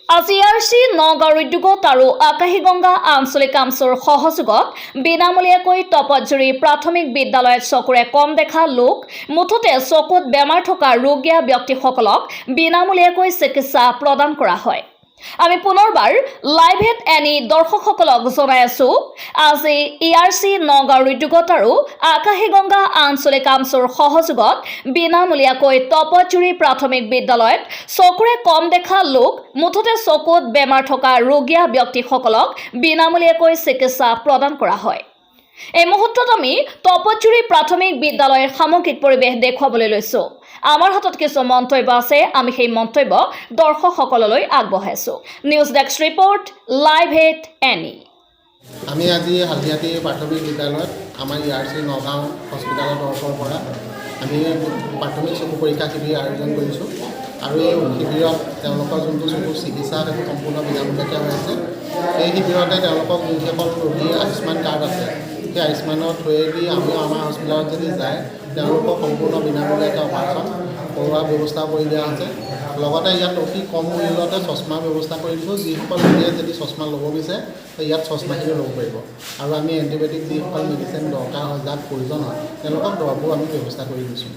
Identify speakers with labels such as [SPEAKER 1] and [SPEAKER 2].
[SPEAKER 1] ACRC Nagaon উদ্যোগত আৰু আকাশীগংগা আঞ্চলিক কামচৰ সহযোগত বিনামূলীয়াকৈ তপজুৰি প্ৰাথমিক বিদ্যালয়ত চকুৰে কম দেখা লোক মুঠতে চকুত বেমাৰ থকা ৰোগীয়া ব্যক্তিসকলক বিনামূলীয়াকৈ চিকিৎসা প্ৰদান কৰা হয়। আমি পুনৰবাৰ লাইভ এট এনি দৰ্শকসকলক জনাই আছো আজি ARC নগাঁও উদ্যোগত আৰু আকাশীগংগা আঞ্চলিক কামচৰ সহযোগত বিনামূলীয়াকৈ তপজুৰি প্ৰাথমিক বিদ্যালয়ত চকুৰে কম দেখা লোক মুঠতে চকুত বেমাৰ থকা ৰোগীয়া ব্যক্তিসকলক বিনামূলীয়াকৈ চিকিৎসা প্ৰদান কৰা হয়। এই মুহূৰ্তত আমি তপজুৰি প্ৰাথমিক বিদ্যালয়ৰ সামগ্ৰিক পৰিৱেশ দেখুৱাবলৈ লৈছো। আমাৰ হাতত কিছু মন্তব্য আছে, আমি সেই মন্তব্য দৰ্শকসকললৈ আগবঢ়াইছো। News desk report live at এনি।
[SPEAKER 2] আমি আজি হালদিয়াটি প্ৰাথমিক বিদ্যালয়ত আমাৰ ARC নগাঁও হস্পিটেলৰ তৰফৰ পৰা আমি প্ৰাথমিক চকু পৰীক্ষা শিবিৰ আয়োজন কৰিছোঁ আৰু এই শিবিৰত তেওঁলোকৰ যোনটো চকু চিকিৎসা সেইটো সম্পূৰ্ণ বিনামূলীয়াকৈ হৈ আছে। এই শিবিৰতে তেওঁলোকক যিসকল ৰোগীৰ আয়ুষ্মান কাৰ্ড আছে সেই আয়ুষ্মানৰ থ্ৰুৱেদি আমিও আমাৰ হস্পিটেলত যদি যায় তেওঁলোকক সম্পূৰ্ণ বিনামূলীয়াকৈ অপাৰেশ্যন কৰোৱাৰ ব্যৱস্থা কৰি দিয়া হৈছে। লগতে ইয়াত অতি কম মূল্যতে চশমাৰ ব্যৱস্থা কৰি দিছোঁ। যিসকল ৰোগীয়ে যদি চশমা ল'ব বিচাৰে ইয়াত চশমাখিনি ল'ব পাৰিব আৰু আমি এণ্টিবায়'টিক যিসকল মেডিচিন দৰকাৰ হয় যাক প্ৰয়োজন হয় তেওঁলোকক দৰৱবোৰ আমি ব্যৱস্থা কৰি দিছোঁ।